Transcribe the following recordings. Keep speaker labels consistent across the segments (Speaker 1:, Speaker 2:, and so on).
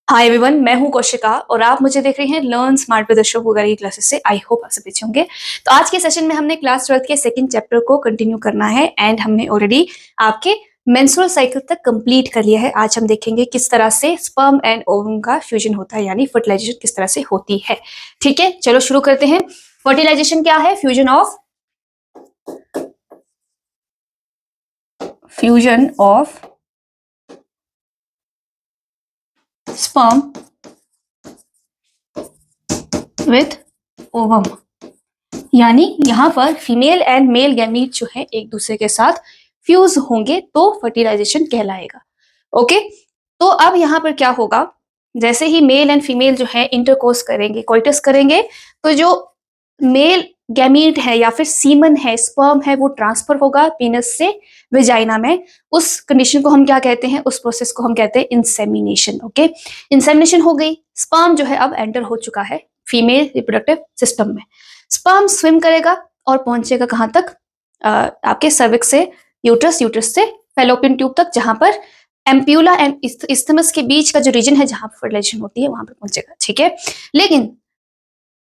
Speaker 1: Hi everyone, मैं हूं कौशिका और आप मुझे देख रहे हैं लर्न स्मार्ट विद अशोक वगैरह की क्लासेस से। आई होप आप सब अच्छे होंगे। तो आज के सेशन में हमने क्लास 12th के सेकंड चैप्टर को कंटिन्यू करना है एंड हमने ऑलरेडी आपके मेंस्ट्रुअल साइकिल तक कंप्लीट कर लिया है। आज हम देखेंगे किस तरह से स्पर्म एंड ओवम का फ्यूजन होता है, यानी फर्टिलाइजेशन किस तरह से होती है। ठीक है, चलो शुरू करते हैं। फर्टिलाइजेशन क्या है? Fusion of sperm with ovum, यानी यहां पर फीमेल एंड मेल गैमीट जो है एक दूसरे के साथ फ्यूज होंगे तो फर्टिलाइजेशन कहलाएगा। ओके, तो अब यहां पर क्या होगा, जैसे ही मेल एंड फीमेल जो है इंटरकोर्स करेंगे, कोइटस करेंगे, तो जो मेल गैमीट है या फिर सीमन है, स्पर्म है, वो ट्रांसफर होगा पीनस से वेजाइना में। उस कंडीशन को हम क्या कहते हैं? उस प्रोसेस को हम कहते हैं इंसेमिनेशन। ओके, इंसेमिनेशन हो गई, स्पर्म जो है अब एंटर हो चुका है फीमेल रिप्रोडक्टिव सिस्टम में। स्पर्म स्विम करेगा और पहुंचेगा कहां तक? आपके सर्विक्स से यूट्रस, यूट्रस से फैलोपियन ट्यूब तक, जहां पर एम्प्यूला एंड इस्थमस के बीच का जो रीजन है जहां पर फर्टिलाइजेशन होती है वहां पर पहुंचेगा। ठीक है, लेकिन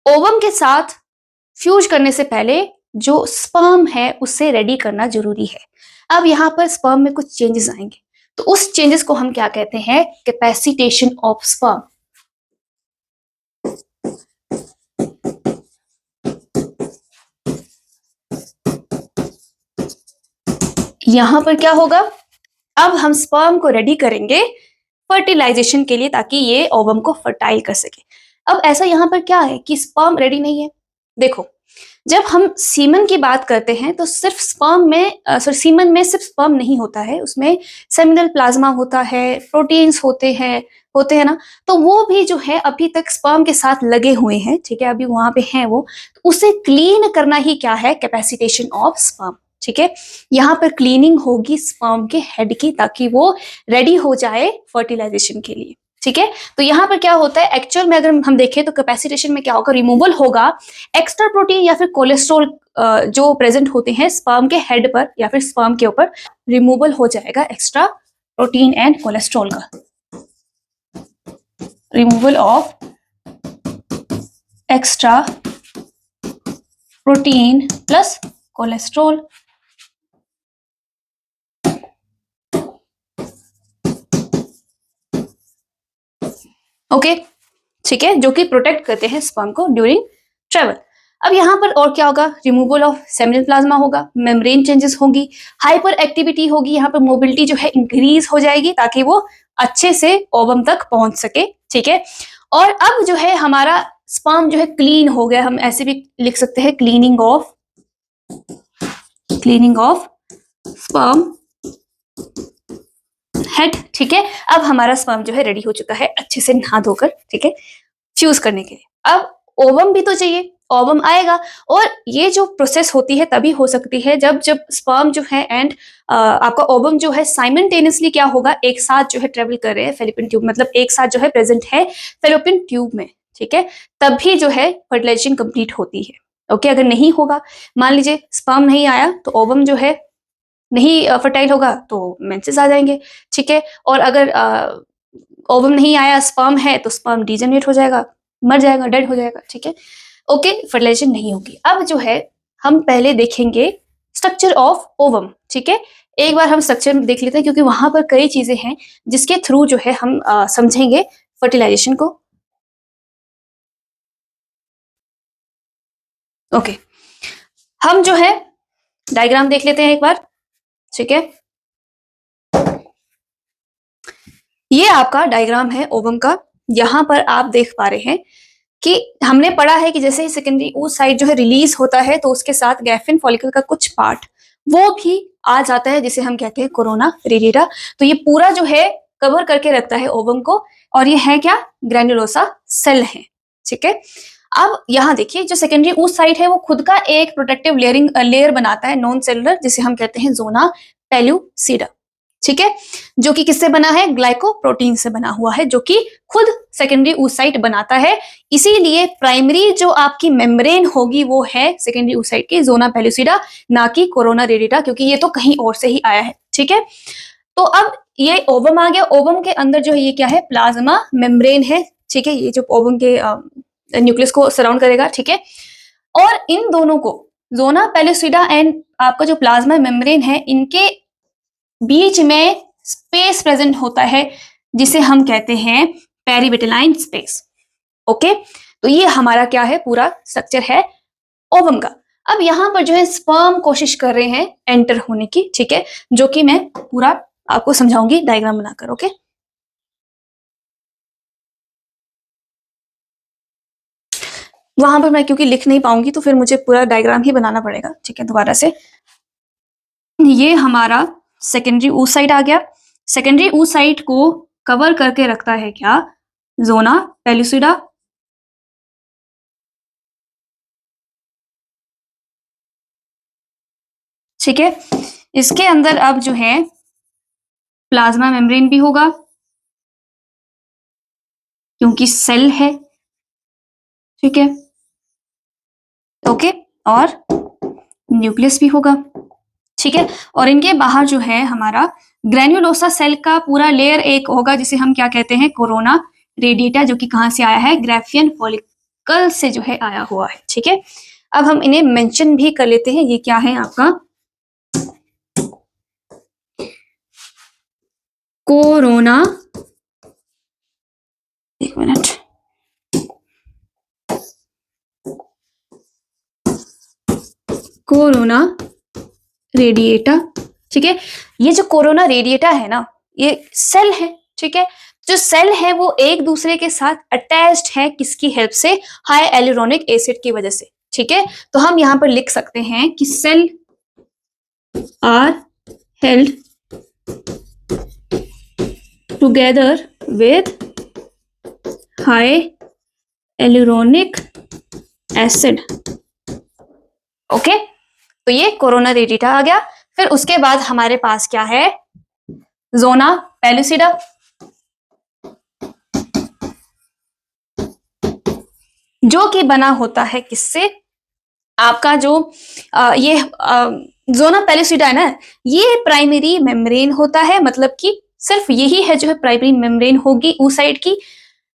Speaker 1: ओवम के साथ फ्यूज करने से पहले जो स्पर्म है उसे रेडी करना जरूरी है। अब यहां पर स्पर्म में कुछ चेंजेस आएंगे, तो उस चेंजेस को हम क्या कहते हैं? Capacitation of sperm. यहां पर क्या होगा, अब हम स्पर्म को रेडी करेंगे फर्टिलाइजेशन के लिए, ताकि ये ओवम को फर्टाइल कर सके। अब ऐसा यहां पर क्या है कि स्पर्म रेडी नहीं है। देखो, जब हम सीमन की बात करते हैं तो सिर्फ स्पर्म में सीमन में सिर्फ स्पर्म नहीं होता है, उसमें सेमिनल प्लाज्मा होता है, प्रोटीन्स होते हैं ना। तो वो भी जो है अभी तक स्पर्म के साथ लगे हुए हैं। ठीक है, अभी वहां पे हैं वो, तो उसे क्लीन करना ही क्या है? Capacitation of sperm. ठीक है, यहाँ पर क्लीनिंग होगी स्पर्म के हेड की, ताकि वो रेडी हो जाए फर्टिलाइजेशन के लिए। ठीक है, तो यहाँ पर क्या होता है एक्चुअल में, अगर हम देखें तो कैपेसिटेशन में क्या होगा? रिमूवल होगा एक्स्ट्रा प्रोटीन या फिर कोलेस्ट्रॉल जो प्रेजेंट होते हैं स्पर्म के हेड पर या फिर स्पर्म के ऊपर, रिमूवल हो जाएगा एक्स्ट्रा प्रोटीन एंड कोलेस्ट्रॉल का। Removal of extra protein plus cholesterol. Okay, ठीक है, जो कि प्रोटेक्ट करते हैं स्पर्म को ड्यूरिंग ट्रेवल। अब यहां पर और क्या होगा? रिमूवल ऑफ सेमिनल प्लाज्मा होगा, मेम्ब्रेन चेंजेस होगी, हाइपर एक्टिविटी होगी, यहाँ पर मोबिलिटी जो है इंक्रीज हो जाएगी ताकि वो अच्छे से ओवम तक पहुंच सके। ठीक है, और अब जो है हमारा स्पर्म जो है क्लीन हो गया, हम ऐसे भी लिख सकते हैं क्लीनिंग ऑफ स्पर्म हेड। ठीक है, अब हमारा स्पर्म जो है रेडी हो चुका है अच्छे से नहा धोकर, ठीक है, फ्यूज करने के लिए। अब ओवम भी तो चाहिए, ओवम आएगा, और ये जो प्रोसेस होती है तभी हो सकती है जब जब स्पर्म जो है एंड आपका ओवम जो है साइमल्टेनियसली क्या होगा? एक साथ जो है ट्रेवल कर रहे हैं फैलोपियन ट्यूब, मतलब एक साथ जो है प्रेजेंट है फैलोपियन ट्यूब में। ठीक है, तभी जो है फर्टिलाइजेशन कंप्लीट होती है। ओके, अगर नहीं होगा, मान लीजिए स्पर्म नहीं आया, तो ओवम जो है नहीं फर्टाइल होगा, तो मेंसेस आ जाएंगे। ठीक है, और अगर ओवम नहीं आया, स्पर्म है, तो स्पर्म डीजेनरेट हो जाएगा, मर जाएगा, डेड हो जाएगा। ठीक है, ओके, फर्टिलाइजेशन नहीं होगी। अब जो है हम पहले देखेंगे स्ट्रक्चर ऑफ ओवम। ठीक है, एक बार हम स्ट्रक्चर देख लेते हैं, क्योंकि वहां पर कई चीजें हैं जिसके थ्रू जो है हम समझेंगे फर्टिलाइजेशन को। ओके, हम जो है डायग्राम देख लेते हैं एक बार। ठीक है, ये आपका डायग्राम है ओवम का। यहां पर आप देख पा रहे हैं कि हमने पढ़ा है कि जैसे ही सेकेंडरी oocyte जो है रिलीज होता है, तो उसके साथ गैफिन फॉलिकल का कुछ पार्ट वो भी आ जाता है, जिसे हम कहते हैं कोरोना रेडिएटा। तो ये पूरा जो है कवर करके रखता है ओवम को, और ये है क्या? ग्रैन्युलोसा सेल है। ठीक है, अब यहाँ देखिए, जो सेकेंडरी oocyte है वो खुद का एक प्रोटेक्टिव लेयर बनाता है, नॉन सेलुलर, जिसे हम कहते हैं जोना पेल्यूसिडा। ठीक है, जो कि किससे बना है? ग्लाइकोप्रोटीन से बना हुआ है, जो कि खुद सेकेंडरी oocyte बनाता है। इसीलिए प्राइमरी जो आपकी मेम्ब्रेन होगी वो है सेकेंडरी oocyte की जोना पेल्यूसिडा, ना कि कोरोना रेडिएटा, क्योंकि ये तो कहीं और से ही आया है। ठीक है, तो अब ये ओवम आ गया। ओवम के अंदर जो है ये क्या है, प्लाज्मा मेम्ब्रेन है, ठीक है, ये जो ओवम के न्यूक्लियस को सराउंड करेगा, ठीक है। और इन दोनों को, जोना पेलुसिडा एंड आपका जो प्लाज्मा मेम्ब्रेन है, इनके बीच में स्पेस प्रेजेंट होता है जिसे हम कहते हैं पेरिविटलाइन स्पेस। ओके, तो ये हमारा क्या है, पूरा स्ट्रक्चर है ओवम का। अब यहां पर जो है स्पर्म कोशिश कर रहे हैं एंटर होने की, ठीक है, जो कि मैं पूरा आपको समझाऊंगी डायग्राम बनाकर। ओके, वहां पर मैं क्योंकि लिख नहीं पाऊंगी तो फिर मुझे पूरा डायग्राम ही बनाना पड़ेगा, ठीक है, दोबारा से। ये हमारा सेकेंडरी oocyte आ गया। सेकेंडरी oocyte को कवर करके रखता है क्या, जोना पेलुसिडा, ठीक है। इसके अंदर अब जो है प्लाज्मा मेम्ब्रेन भी होगा क्योंकि सेल है, ठीक है, ओके, और न्यूक्लियस भी होगा, ठीक है। और इनके बाहर जो है हमारा ग्रेन्युलोसा सेल का पूरा लेयर एक होगा जिसे हम क्या कहते हैं, कोरोना रेडिएटा, जो कि कहां से आया है, ग्राफियन फॉलिकल से जो है आया हुआ है, ठीक है। अब हम इन्हें मेंशन भी कर लेते हैं, ये क्या है आपका कोरोना, एक मिनट, कोरोना रेडिएटा, ठीक है। ये जो कोरोना रेडिएटा है ना, ये सेल है, ठीक है। जो सेल है वो एक दूसरे के साथ अटैच्ड है, किसकी हेल्प से, हाई एलुरोनिक एसिड की वजह से, ठीक है। तो हम यहां पर लिख सकते हैं कि cells are held together with high hyaluronic acid. Okay, तो ये कोरोना रेडिएटा आ गया। फिर उसके बाद हमारे पास क्या है, जोना पेलुसिडा, जो कि बना होता है किससे, आपका जो ये जोना पेलुसिडा है ना, ये प्राइमरी मेम्ब्रेन होता है, मतलब कि सिर्फ यही है जो है प्राइमरी मेम्ब्रेन होगी oocyte की।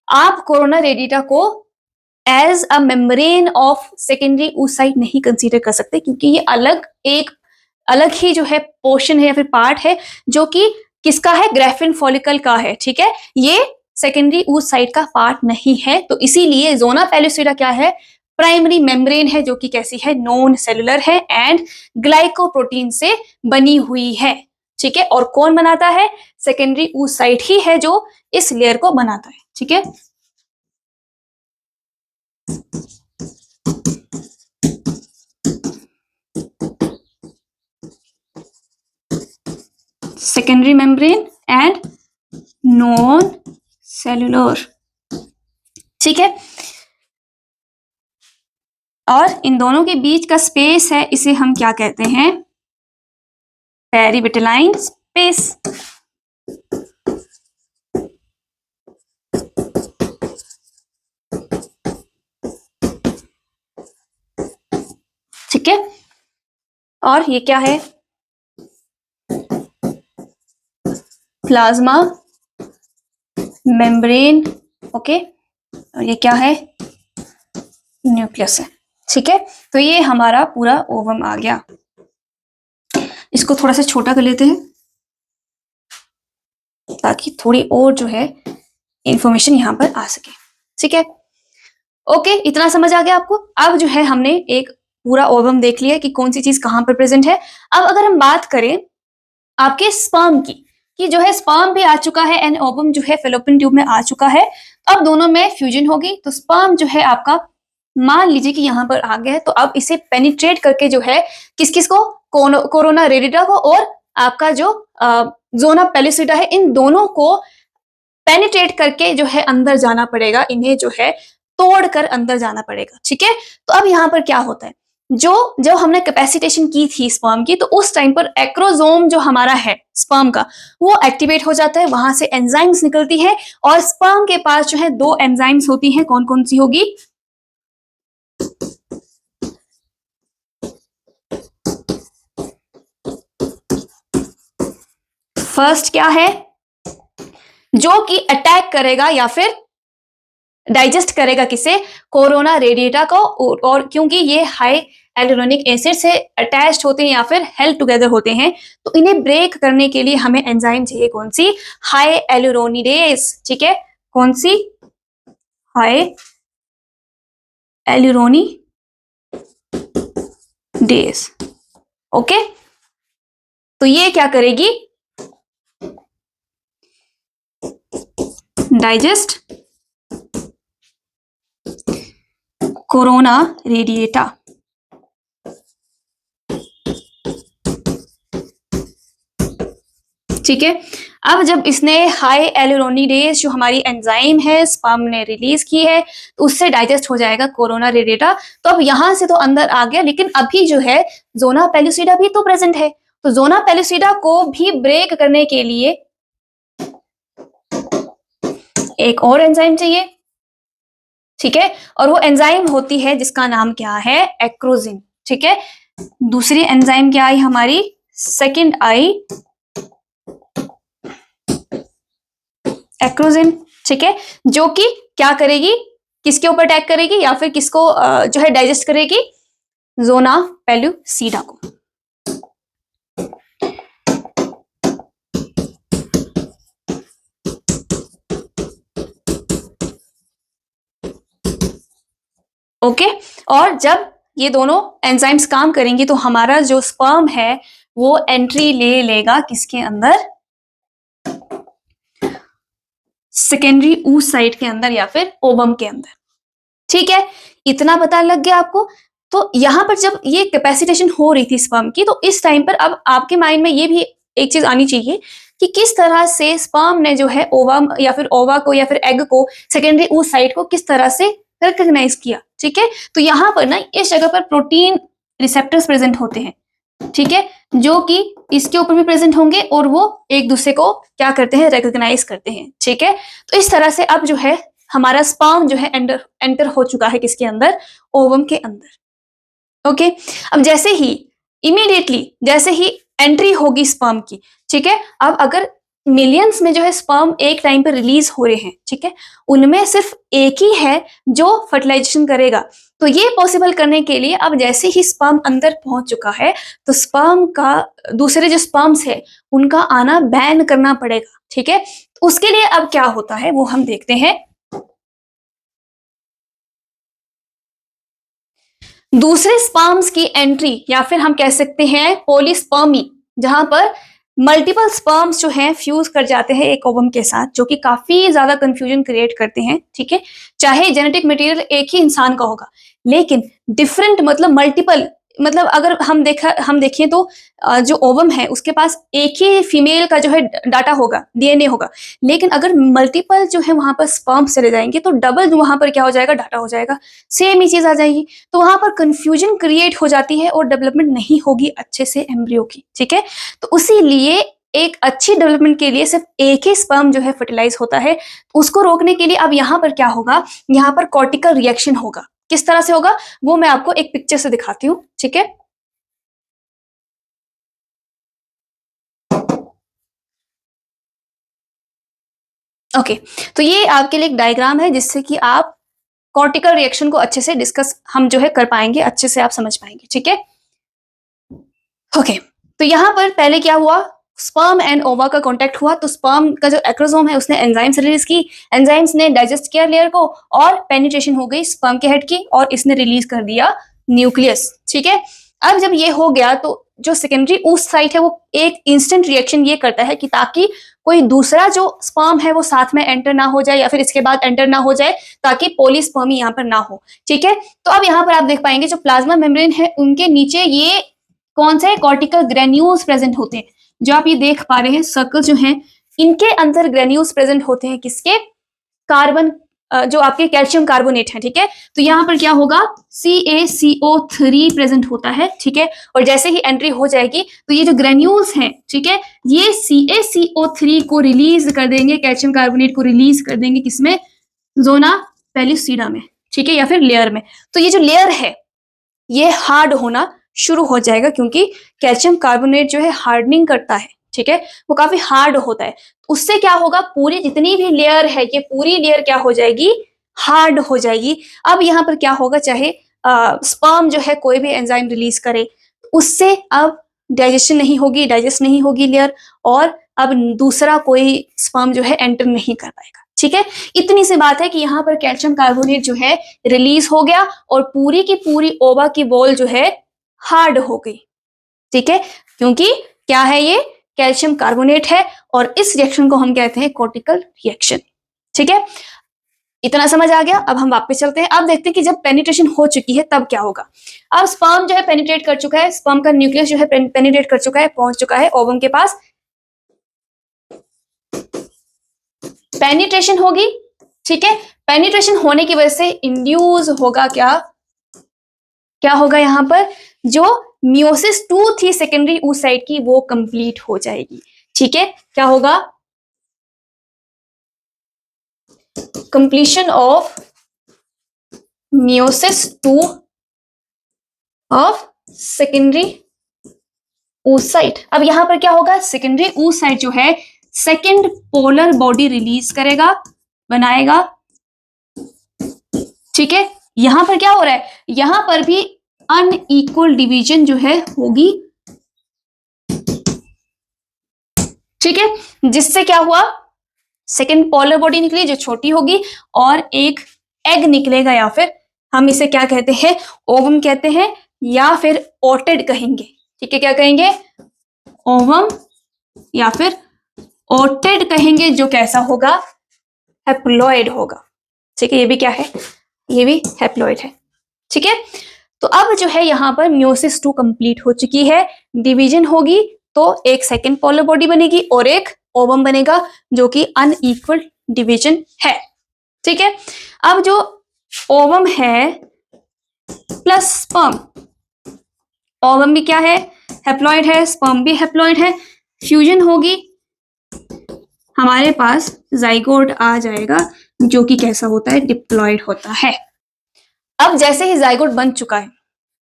Speaker 1: आप कोरोना रेडिएटा को as a membrane of secondary oocyte नहीं कंसीडर कर सकते, क्योंकि ये अलग ही जो है पोर्शन है या फिर पार्ट है जो कि किसका है, ग्राफिन फॉलिकल का है, ठीक है। ये सेकेंडरी oocyte का पार्ट नहीं है, तो इसीलिए जोना पेलुसिडा क्या है, प्राइमरी मेम्ब्रेन है, जो कि कैसी है, नॉन सेलुलर है एंड ग्लाइकोप्रोटीन से बनी हुई है, ठीक है। और कौन बनाता है, सेकेंडरी oocyte ही है जो इस लेयर को बनाता है, ठीक है। Secondary membrane and non cellular, ठीक है। और इन दोनों के बीच का स्पेस है, इसे हम क्या कहते हैं, पेरिविटलाइन स्पेस, ठीक है। और ये क्या है, प्लाज्मा मेम्ब्रेन, ओके, और ये क्या है, न्यूक्लियस है, ठीक है। तो ये हमारा पूरा ओवम आ गया। इसको थोड़ा सा छोटा कर लेते हैं ताकि थोड़ी और जो है इंफॉर्मेशन यहां पर आ सके, ठीक है। ओके, इतना समझ आ गया आपको। अब जो है हमने एक पूरा ओवम देख लिया कि कौन सी चीज कहां पर प्रेजेंट है। अब अगर हम बात करें आपके स्पर्म की, कि जो है स्पर्म भी आ चुका है एंड ओवम जो है फेलोपियन ट्यूब में आ चुका है, अब दोनों में फ्यूजन होगी, तो स्पर्म जो है आपका मान लीजिए कि यहाँ पर आ गया है, तो अब इसे पेनिट्रेट करके जो है किस किस को, कोरोना रेडिएटा को और आपका जो जोना पेलुसिडा है, इन दोनों को पेनिट्रेट करके जो है अंदर जाना पड़ेगा, इन्हें जो है तोड़कर अंदर जाना पड़ेगा, ठीक है। तो अब यहाँ पर क्या होता है, जो जब हमने कैपेसिटेशन की थी स्पर्म की, तो उस टाइम पर एक्रोजोम जो हमारा है स्पर्म का, वो एक्टिवेट हो जाता है, वहां से एंजाइम्स निकलती है, और स्पर्म के पास जो है दो एंजाइम्स होती हैं, कौन कौन सी होगी, फर्स्ट क्या है, जो कि अटैक करेगा या फिर डाइजेस्ट करेगा किसे, कोरोना रेडिएटा को, और क्योंकि ये हाई एलुरोनिक एसिड से अटैच्ड होते हैं या फिर हेल्ड टुगेदर होते हैं, तो इन्हें ब्रेक करने के लिए हमें एंजाइम चाहिए, कौन सी, हाई एलुरोनिडेज। ठीक है, कौन सी, हाई एलुरोनिडेज। ओके, तो ये क्या करेगी, डाइजेस्ट कोरोना रेडिएटा। ठीक है, अब जब इसने हाई एलुरोनिडेज जो हमारी एंजाइम है स्पर्म ने रिलीज की है, तो उससे डाइजेस्ट हो जाएगा कोरोना रेडिएटा। तो अब यहां से तो अंदर आ गया, लेकिन अभी जो है जोना पेलुसिडा भी तो प्रेजेंट है, तो जोना पेलुसिडा को भी ब्रेक करने के लिए एक और एंजाइम चाहिए। ठीक है, और वो एंजाइम होती है जिसका नाम क्या है, एक्रोजिन। ठीक है, दूसरी एंजाइम क्या आई हमारी, सेकंड आई एक्रोजिन। ठीक है, जो कि क्या करेगी, किसके ऊपर अटैक करेगी या फिर किसको जो है डाइजेस्ट करेगी, जोना पेलुसिडा को। ओके, और जब ये दोनों एंजाइम्स काम करेंगी तो हमारा जो स्पर्म है वो एंट्री ले लेगा किसके अंदर, सेकेंडरी oocyte के अंदर या फिर ओवम के अंदर। ठीक है, इतना पता लग गया आपको। तो यहां पर जब ये कैपेसिटेशन हो रही थी स्पर्म की, तो इस टाइम पर अब आपके माइंड में ये भी एक चीज आनी चाहिए कि किस तरह से स्पर्म ने जो है ओवम या फिर ओवा को या फिर एग को, सेकेंडरी oocyte को किस तरह से रिकॉग्नाइज किया। ठीक है, तो यहां पर ना इस जगह पर प्रोटीन रिसेप्टर्स प्रेजेंट होते हैं। ठीक है, जो कि इसके ऊपर भी प्रेजेंट होंगे और वो एक दूसरे को क्या करते हैं, रिकॉग्नाइज करते हैं। ठीक है, तो इस तरह से अब जो है हमारा स्पर्म जो है एंटर हो चुका है किसके अंदर, ओवम के अंदर। ओके, अब जैसे ही इमीडिएटली जैसे ही एंट्री होगी स्पर्म की, ठीक है, अब अगर मिलियंस में जो है स्पर्म एक टाइम पर रिलीज हो रहे हैं, ठीक है, उनमें सिर्फ एक ही है जो फर्टिलाइजेशन करेगा। तो ये पॉसिबल करने के लिए अब जैसे ही स्पर्म अंदर पहुंच चुका है, तो स्पर्म का दूसरे जो स्पर्म्स है उनका आना बैन करना पड़ेगा। ठीक है, तो उसके लिए अब क्या होता है वो हम देखते हैं। दूसरे स्पर्म्स की एंट्री या फिर हम कह सकते हैं पॉलीस्पर्मी, जहां पर मल्टीपल स्पर्म्स जो हैं फ्यूज कर जाते हैं एक ओवम के साथ, जो कि काफी ज्यादा कंफ्यूजन क्रिएट करते हैं। ठीक है, चाहे जेनेटिक मटेरियल एक ही इंसान का होगा, लेकिन डिफरेंट मतलब मल्टीपल, मतलब अगर हम देखें तो जो ओवम है उसके पास एक ही फीमेल का जो है डाटा होगा, डीएनए होगा, लेकिन अगर मल्टीपल जो है वहां पर स्पर्म्स चले जाएंगे तो डबल वहां पर क्या हो जाएगा, डाटा हो जाएगा, सेम ही चीज आ जाएगी। तो वहां पर कंफ्यूजन क्रिएट हो जाती है और डेवलपमेंट नहीं होगी अच्छे से एम्ब्रियो की। ठीक है, तो उसी लिए एक अच्छी डेवलपमेंट के लिए सिर्फ एक ही स्पर्म जो है फर्टिलाइज होता है। उसको रोकने के लिए अब यहाँ पर क्या होगा, यहाँ पर कॉर्टिकल रिएक्शन होगा। किस तरह से होगा वो मैं आपको एक पिक्चर से दिखाती हूँ। ठीक है, ओके, तो ये आपके लिए एक डायग्राम है जिससे कि आप कॉर्टिकल रिएक्शन को अच्छे से डिस्कस हम जो है कर पाएंगे, अच्छे से आप समझ पाएंगे। ठीक है, ओके, तो यहां पर पहले क्या हुआ, स्पर्म एंड ओवा का कांटेक्ट हुआ, तो स्पर्म का जो एक्रोसोम है उसने एंजाइम्स रिलीज की, एंजाइम्स ने डाइजेस्ट किया लेयर को और पेनिट्रेशन हो गई स्पर्म के हेड की और इसने रिलीज कर दिया न्यूक्लियस। ठीक है, अब जब ये हो गया तो जो सेकेंडरी oocyte है वो एक इंस्टेंट रिएक्शन ये करता है कि ताकि कोई दूसरा जो स्पर्म है वो साथ में एंटर ना हो जाए या फिर इसके बाद एंटर ना हो जाए, ताकि पॉलीस्पर्मी यहाँ पर ना हो। ठीक है, तो अब यहाँ पर आप देख पाएंगे जो प्लाज्मा मेम्ब्रेन है उनके नीचे ये कौन से कॉर्टिकल ग्रेन्यूल्स प्रेजेंट होते हैं, जो आप ये देख पा रहे हैं सर्कल जो हैं, इनके अंदर ग्रेन्यूल्स प्रेजेंट होते हैं किसके, कार्बन जो आपके कैल्शियम कार्बोनेट है। ठीक है, तो यहाँ पर क्या होगा, CaCO3 प्रेजेंट होता है। ठीक है, और जैसे ही एंट्री हो जाएगी तो ये जो ग्रेन्यूल्स हैं, ठीक है, ये CaCO3 को रिलीज कर देंगे, कैल्शियम कार्बोनेट को रिलीज कर देंगे किसमें, जोना पेलुसिडा में। ठीक है, या फिर लेयर में। तो ये जो लेयर है ये हार्ड होना शुरू हो जाएगा, क्योंकि कैल्शियम कार्बोनेट जो है हार्डनिंग करता है। ठीक है, वो काफी हार्ड होता है। उससे क्या होगा, पूरी जितनी भी लेयर है ये पूरी लेयर क्या हो जाएगी, हार्ड हो जाएगी। अब यहाँ पर क्या होगा, चाहे स्पर्म जो है कोई भी एंजाइम रिलीज करे, उससे अब डाइजेशन नहीं होगी, डाइजेस्ट नहीं होगी लेयर, और अब दूसरा कोई स्पर्म जो है एंटर नहीं कर पाएगा। ठीक है, इतनी सी बात है कि यहाँ पर कैल्शियम कार्बोनेट जो है रिलीज हो गया और पूरी की पूरी ओवा की वॉल जो है हार्ड हो गई। ठीक है, क्योंकि क्या है, ये कैल्शियम कार्बोनेट है और इस रिएक्शन को हम कहते हैं कॉर्टिकल रिएक्शन। ठीक है, इतना समझ आ गया। अब हम वापस चलते हैं। अब देखते हैं कि जब पेनिट्रेशन हो चुकी है तब क्या होगा। अब स्पर्म जो है पेनिट्रेट कर चुका है, स्पर्म का न्यूक्लियस जो है पेनिट्रेट कर चुका है, पहुंच चुका है ओवम के पास। पेनिट्रेशन होगी, ठीक है, पेनिट्रेशन होने की वजह से इंड्यूस होगा क्या होगा, यहां पर जो मियोसिस 2 थी सेकेंडरी oocyte की वो कंप्लीट हो जाएगी। ठीक है, क्या होगा, completion of meiosis 2 of secondary oocyte। अब यहां पर क्या होगा, सेकेंडरी oocyte जो है सेकेंड पोलर बॉडी रिलीज करेगा, बनाएगा। ठीक है, यहां पर क्या हो रहा है, यहां पर भी अनइक्वल डिवीजन जो है होगी। ठीक है, जिससे क्या हुआ, सेकेंड पोलर बॉडी निकली जो छोटी होगी और एक एग निकलेगा, या फिर हम इसे क्या कहते हैं, ओवम कहते हैं, या फिर ओटेड कहेंगे। ठीक है, क्या कहेंगे, ओवम या फिर ओटेड कहेंगे, जो कैसा होगा, हैप्लॉइड होगा। ठीक है, ये भी क्या है, ये भी हैप्लॉइड है। ठीक है, तो अब जो है यहां पर मियोसिस 2 कंप्लीट हो चुकी है, डिवीजन होगी तो एक सेकेंड पोलर बॉडी बनेगी और एक ओवम बनेगा, जो कि अनइक्वल डिवीजन है। ठीक है, अब जो ओवम है प्लस स्पर्म, ओवम भी क्या है, हैप्लॉइड है, स्पर्म भी हैप्लॉइड है, फ्यूजन होगी, हमारे पास जाइगोट आ जाएगा, जो कि कैसा होता है, डिप्लॉइड होता है। अब जैसे ही जाइगोट बन चुका है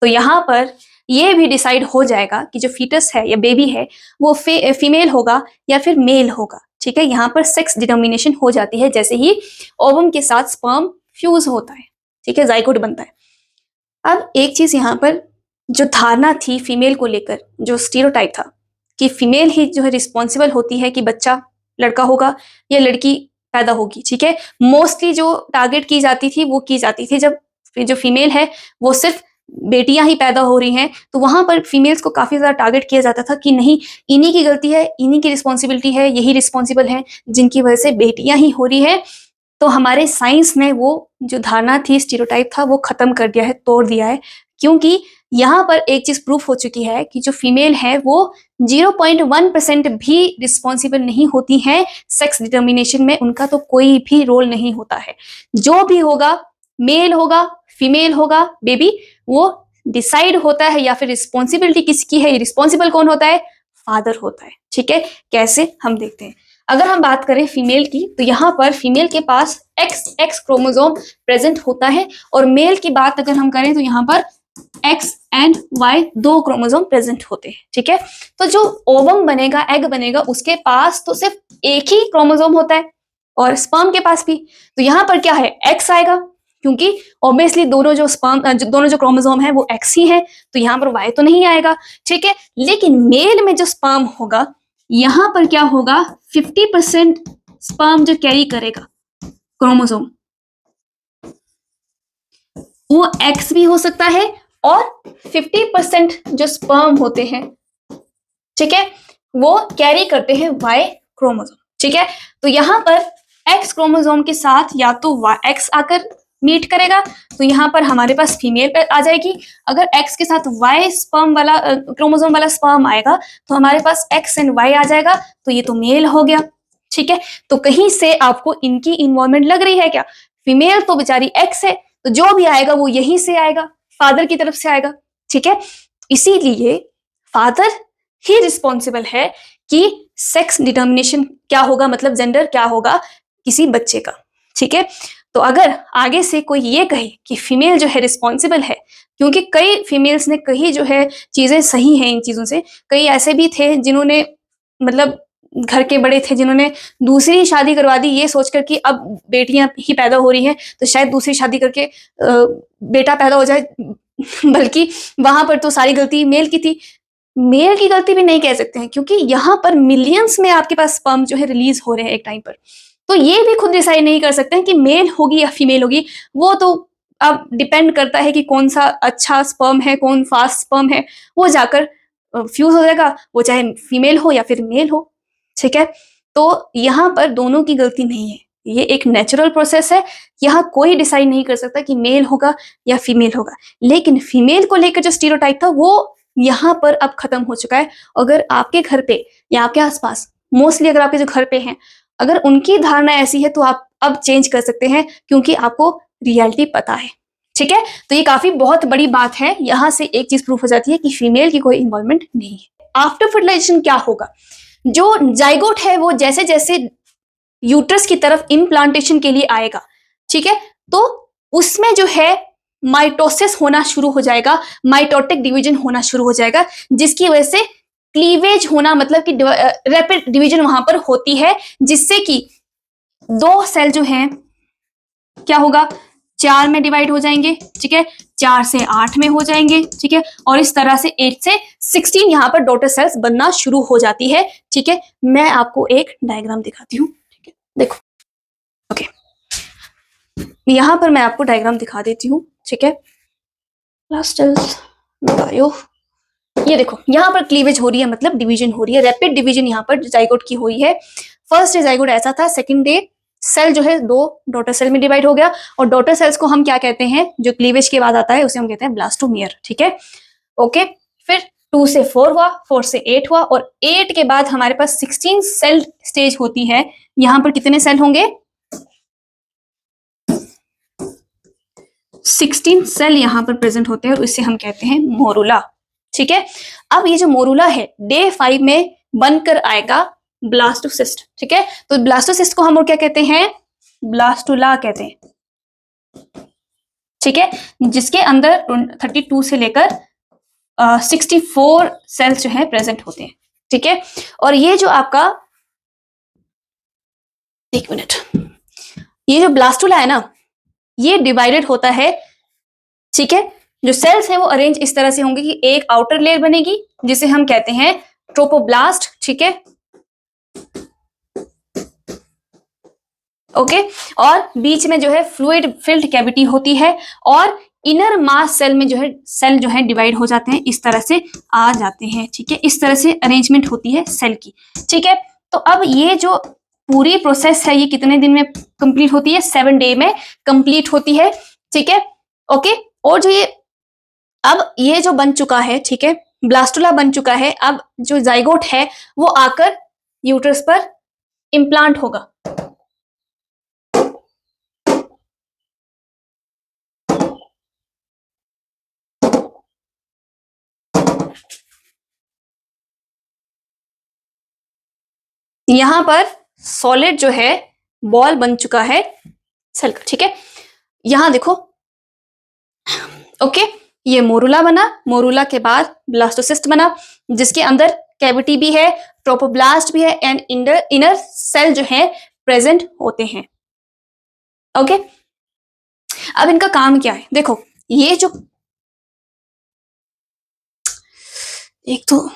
Speaker 1: तो यहां पर यह भी डिसाइड हो जाएगा कि जो फीटस है या बेबी है वो फीमेल होगा या फिर मेल होगा। ठीक है, यहां पर सेक्स डिटर्मिनेशन हो जाती है जैसे ही ओवम के साथ स्पर्म फ्यूज होता है। ठीक है, जाइगोट बनता है। अब एक चीज यहाँ पर जो धारणा थी फीमेल को लेकर, जो स्टीरियोटाइप था कि फीमेल ही जो है रिस्पॉन्सिबल होती है कि बच्चा लड़का होगा या लड़की पैदा होगी। ठीक है, मोस्टली जो टारगेट की जाती थी वो की जाती थी जब जो फीमेल है वो सिर्फ बेटियां ही पैदा हो रही हैं, तो वहां पर फीमेल्स को काफी ज्यादा टारगेट किया जाता था कि नहीं, इन्हीं की गलती है, इन्हीं की रिस्पॉन्सिबिलिटी है, यही रिस्पॉन्सिबल है जिनकी वजह से बेटियां ही हो रही है। तो हमारे साइंस ने वो जो धारणा थी, स्टीरियोटाइप था, वो खत्म कर दिया है, तोड़ दिया है, क्योंकि यहाँ पर एक चीज प्रूफ हो चुकी है कि जो फीमेल है वो 0.1% भी रिस्पॉन्सिबल नहीं होती है सेक्स डिटर्मिनेशन में, उनका तो कोई भी रोल नहीं होता है। जो भी होगा, मेल होगा, फीमेल होगा, बेबी, वो डिसाइड होता है, या फिर रिस्पॉन्सिबिलिटी किसकी है, रिस्पॉन्सिबल कौन होता है, फादर होता है। ठीक है, कैसे हम देखते हैं। अगर हम बात करें फीमेल की, तो यहाँ पर फीमेल के पास एक्स क्रोमोसोम प्रेजेंट होता है, और मेल की बात अगर हम करें तो यहाँ पर X and Y 2 chromosome present होते हैं। ठीक है, तो जो ओवम बनेगा, एग बनेगा, उसके पास तो सिर्फ एक ही क्रोमोसोम होता है, और स्पर्म के पास भी। तो यहाँ पर क्या है, एक्स आएगा, क्योंकि ऑब्वियसली दोनों जो क्रोमोसोम है वो एक्स ही है, तो यहाँ पर वाई तो नहीं आएगा। ठीक है, लेकिन मेल में जो स्पर्म होगा, यहां पर क्या होगा, 50% स्पर्म जो कैरी करेगा क्रोमोसोम, वो एक्स भी हो सकता है, और 50% जो स्पर्म होते हैं, ठीक है, वो कैरी करते हैं वाई क्रोमोसोम। ठीक है, तो यहां पर एक्स क्रोमोसोम के साथ या तो एक्स आकर मीट करेगा, तो यहाँ पर हमारे पास फीमेल आ जाएगी। अगर एक्स के साथ वाई स्पर्म वाला क्रोमोसोम वाला स्पर्म आएगा, तो हमारे पास एक्स एंड वाई आ जाएगा, तो ये तो मेल हो गया। ठीक है, तो कहीं से आपको इनकी इन्वॉल्वमेंट लग रही है क्या, फीमेल तो बेचारी एक्स है, तो जो भी आएगा वो यहीं से आएगा, फादर की तरफ से आएगा। ठीक है, इसीलिए फादर ही रिस्पॉन्सिबल है कि सेक्स डिटर्मिनेशन क्या होगा, मतलब जेंडर क्या होगा किसी बच्चे का। ठीक है, तो अगर आगे से कोई ये कहे कि फीमेल जो है रिस्पॉन्सिबल है, क्योंकि कई फीमेल्स ने कही जो है चीजें सही हैं इन चीजों से, कई ऐसे भी थे जिन्होंने मतलब घर के बड़े थे जिन्होंने दूसरी शादी करवा दी ये सोचकर कि अब बेटियां ही पैदा हो रही हैं तो शायद दूसरी शादी करके बेटा पैदा हो जाए, बल्कि वहां पर तो सारी गलती मेल की थी। मेल की गलती भी नहीं कह सकते हैं क्योंकि यहाँ पर मिलियंस में आपके पास स्पर्म जो है रिलीज हो रहे हैं एक टाइम पर, तो ये भी खुद डिसाइड नहीं कर सकते हैं कि मेल होगी या फीमेल होगी। वो तो अब डिपेंड करता है कि कौन सा अच्छा स्पर्म है, कौन फास्ट स्पर्म है, वो जाकर फ्यूज हो जाएगा, वो चाहे फीमेल हो या फिर मेल हो। ठीक है, तो यहाँ पर दोनों की गलती नहीं है, ये एक नेचुरल प्रोसेस है। यहाँ कोई डिसाइड नहीं कर सकता कि मेल होगा या फीमेल होगा, लेकिन फीमेल को लेकर जो स्टीरियोटाइप था वो यहाँ पर अब खत्म हो चुका है। अगर आपके घर पे या आपके आसपास, मोस्टली अगर आपके जो घर पे हैं, अगर उनकी धारणा ऐसी है तो आप अब चेंज कर सकते हैं क्योंकि आपको रियलिटी पता है। ठीक है, तो ये काफी बहुत बड़ी बात है। यहां से एक चीज प्रूफ हो जाती है कि फीमेल की कोई इन्वॉल्वमेंट नहीं है। आफ्टर फर्टिलाइजेशन क्या होगा, जो जाइगोट है वो जैसे जैसे यूट्रस की तरफ इम्प्लांटेशन के लिए आएगा, ठीक है, तो उसमें जो है माइटोसिस होना शुरू हो जाएगा, माइटोटिक डिवीजन होना शुरू हो जाएगा, जिसकी वजह से क्लीवेज होना, मतलब कि रैपिड डिवीजन वहां पर होती है, जिससे कि दो सेल जो हैं क्या होगा, 4 में डिवाइड हो जाएंगे। ठीक है, 4 से 8 में हो जाएंगे। ठीक है, और इस तरह से 8 से 16 यहाँ पर डॉटर सेल्स बनना शुरू हो जाती है। ठीक है, मैं आपको एक डायग्राम दिखाती हूँ। ठीक है, देखो, ओके, यहाँ पर मैं आपको डायग्राम दिखा देती हूँ। ठीक है, ये देखो, यहाँ पर क्लीवेज हो रही है, मतलब डिवीजन हो रही है, रैपिड डिवीजन यहाँ पर जाइगोट की हुई है। फर्स्ट जाइगोट ऐसा था, सेकंड डे सेल जो है 2 डॉटर सेल में डिवाइड हो गया, और डॉटर सेल्स को हम क्या कहते हैं, जो क्लीवेज के बाद आता है उसे हम कहते हैं ब्लास्टोमियर। ठीक है, ओके, फिर 2 से 4 हुआ, 4 से 8 हुआ, और 8 के बाद हमारे पास 16 सेल स्टेज होती है। यहाँ पर कितने सेल होंगे, 16 सेल यहाँ पर प्रेजेंट होते हैं, और इसे हम कहते हैं मोरुला। ठीक है, अब ये जो मोरुला है डे 5 में बनकर आएगा ब्लास्टोसिस्ट। ठीक है, तो ब्लास्टोसिस्ट को हम और क्या कहते हैं, ब्लास्टुला कहते हैं। ठीक है, जिसके अंदर 32 से लेकर 64 सेल्स जो है प्रेजेंट होते हैं। ठीक है, और ये जो आपका, एक मिनट, ये जो ब्लास्टुला है ना, ये डिवाइडेड होता है। ठीक है, जो सेल्स हैं वो अरेंज इस तरह से होंगे कि एक आउटर लेयर बनेगी जिसे हम कहते हैं ट्रोपोब्लास्ट। ठीक है, ओके, और बीच में जो है फ्लूइड फिल्ड कैविटी होती है, और इनर मास सेल में जो है सेल जो है डिवाइड हो जाते हैं, इस तरह से आ जाते हैं। ठीक है, इस तरह से अरेंजमेंट होती है सेल की। ठीक है, तो अब ये जो पूरी प्रोसेस है ये कितने दिन में कंप्लीट होती है, 7 डे में कंप्लीट होती है। ठीक है, ओके, और जो ये अब ये जो बन चुका है, ठीक है, ब्लास्टुला बन चुका है, अब जो जाइगोट है वो आकर यूट्रस पर इम्प्लांट होगा। यहां पर सॉलिड जो है बॉल बन चुका है सेल का। ठीक है, यहां देखो, ओके, ये मोरुला बना, मोरुला के बाद ब्लास्टोसिस्ट बना, जिसके अंदर कैविटी भी है, ट्रोपोब्लास्ट भी है, एंड इनर सेल जो है प्रेजेंट होते हैं। ओके, अब इनका काम क्या है, देखो, ये जो एक तो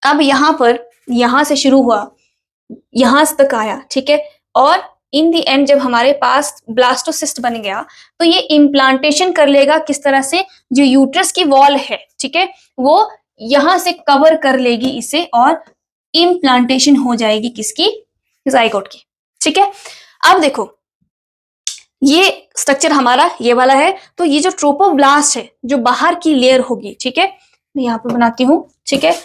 Speaker 1: अब यहां पर, यहां से शुरू हुआ, यहां तक आया। ठीक है, और इन दी एंड जब हमारे पास ब्लास्टोसिस्ट बन गया तो ये इम्प्लांटेशन कर लेगा किस तरह से, जो यूट्रस की वॉल है, ठीक है, वो यहां से कवर कर लेगी इसे, और इम्प्लांटेशन हो जाएगी किसकी, जाइगोट की। ठीक है, अब देखो, ये स्ट्रक्चर हमारा ये वाला है, तो ये जो ट्रोपोब्लास्ट है जो बाहर की लेयर होगी, ठीक है, मैं यहां पर बनाती हूं। ठीक है,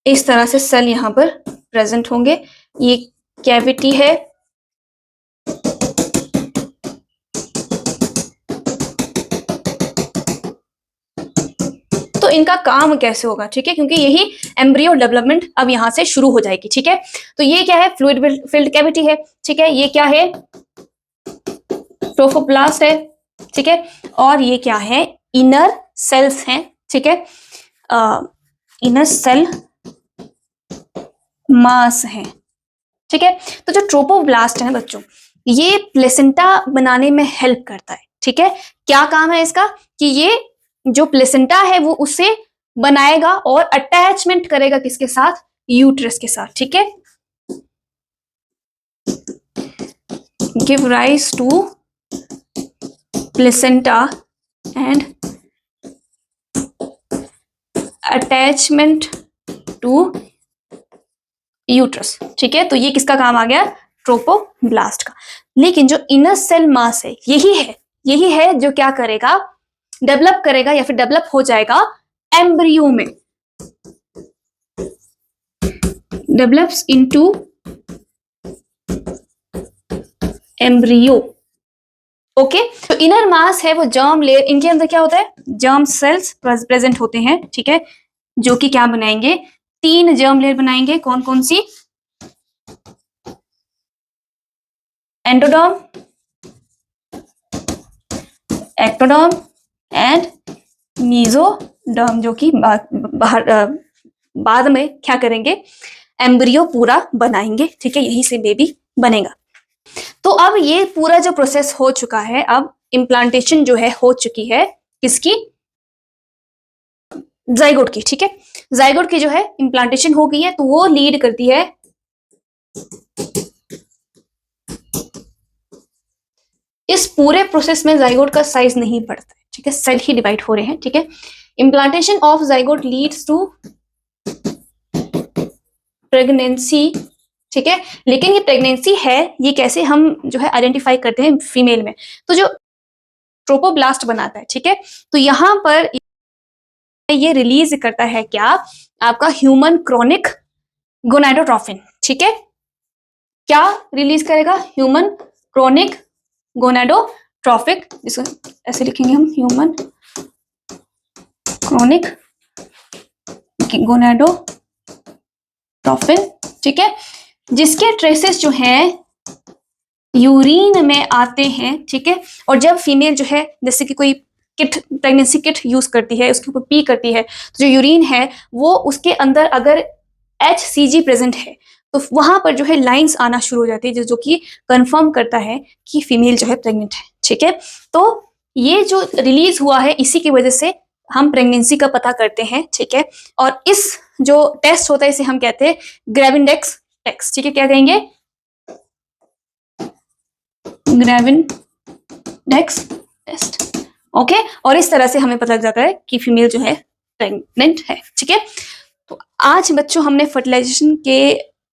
Speaker 1: इस तरह से सेल यहाँ पर प्रेजेंट होंगे, ये कैविटी है, तो तो इनका काम कैसे होगा, ठीक है, क्योंकि यही एम्ब्रियो डेवलपमेंट अब यहाँ से शुरू हो जाएगी, ठीक है। तो ये क्या है, फ्लूइड फिल्ड कैविटी है, ठीक है। ये क्या है, ट्रोफोप्लास्ट है, ठीक है। और ये क्या है, इनर सेल्स हैं, ठीक है, इनर सेल मास है, ठीक है। तो जो ट्रोपोब्लास्ट है बच्चों, ये प्लेसेंटा बनाने में हेल्प करता है, ठीक है। क्या काम है इसका, कि ये जो प्लेसेंटा है वो उसे बनाएगा और अटैचमेंट करेगा किसके साथ, यूट्रस के साथ, ठीक है। Give rise to placenta and attachment to uterus, ठीक है। तो ये किसका काम आ गया, ट्रोपोब्लास्ट का। लेकिन जो इनर सेल मास है, यही है जो क्या करेगा, डेवलप करेगा या फिर डेवलप हो जाएगा एम्ब्रियो में, डेवलप्स इनटू एम्ब्रियो, ओके। तो इनर मास है वो जर्म लेयर, इनके अंदर क्या होता है, जर्म सेल्स प्रेजेंट होते हैं, ठीक है, जो कि क्या बनाएंगे, 3 जर्म लेयर बनाएंगे। कौन कौन सी, एंडोडर्म, एक्टोडर्म एंड मीजोडर्म, जो कि बाद में क्या करेंगे, एम्ब्रियो पूरा बनाएंगे, ठीक है, यहीं से बेबी बनेगा। तो अब ये पूरा जो प्रोसेस हो चुका है, अब इम्प्लांटेशन जो है हो चुकी है किसकी, जाइगोट की, ठीक है। जाइगोट की जो है इम्प्लांटेशन हो गई है, तो वो लीड करती है इस पूरे प्रोसेस में जाइगोट का साइज नहीं बढ़ता है, ठीक है, सेल ही डिवाइड हो रहे हैं, ठीक है। Implantation of zygote leads to pregnancy, ठीक है। लेकिन ये प्रेगनेंसी है, ये कैसे हम जो है आइडेंटिफाई करते हैं फीमेल में, तो जो ट्रोपोब्लास्ट बनाता है, ठीक है, तो यहां पर ये रिलीज करता है क्या, आपका ह्यूमन क्रॉनिक गोनाडोट्रोफिन, ठीक है। क्या रिलीज करेगा, ह्यूमन क्रॉनिक गोनाडोट्रोफिक, इसको ऐसे लिखेंगे हम, ह्यूमन क्रॉनिक गोनाडोट्रोफिन, ठीक है, जिसके ट्रेसेस जो हैं यूरिन में आते हैं, ठीक है। और जब फीमेल जो है जैसे कि कोई किट, प्रेगनेंसी किट यूज करती है, उसके ऊपर पी करती है, तो जो यूरिन है वो उसके अंदर अगर HCG प्रेजेंट है, तो वहां पर जो है लाइंस आना शुरू हो जाती है, जो कि कंफर्म करता है कि फीमेल जो है प्रेग्नेंट है, ठीक है। तो ये जो रिलीज हुआ है, इसी की वजह से हम प्रेगनेंसी का पता करते हैं, ठीक है। और इस जो टेस्ट होता है इसे हम कहते हैं ग्रेविंडेक्स टेस्ट, ठीक है। क्या कहेंगे, ग्रेविंडेक्स टेस्ट, ओके। और इस तरह से हमें पता लग जाता है कि फीमेल जो है प्रेग्नेंट है, ठीक है। तो आज बच्चों हमने फर्टिलाइजेशन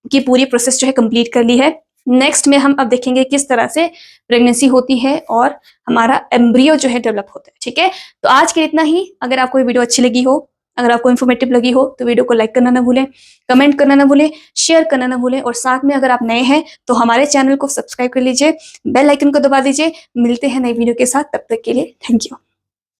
Speaker 1: की पूरी प्रोसेस जो है कंप्लीट कर ली है। नेक्स्ट में हम अब देखेंगे किस तरह से प्रेगनेंसी होती है और हमारा एम्ब्रियो जो है डेवलप होता है, ठीक है। तो आज के इतना ही। अगर आपको ये वीडियो अच्छी लगी हो, अगर आपको इन्फॉर्मेटिव लगी हो, तो वीडियो को लाइक करना ना भूलें, कमेंट करना ना भूलें, शेयर करना ना भूलें, और साथ में अगर आप नए हैं तो हमारे चैनल को सब्सक्राइब कर लीजिए, बेल आइकन को दबा दीजिए। मिलते हैं नई वीडियो के साथ, तब तक के लिए थैंक यू।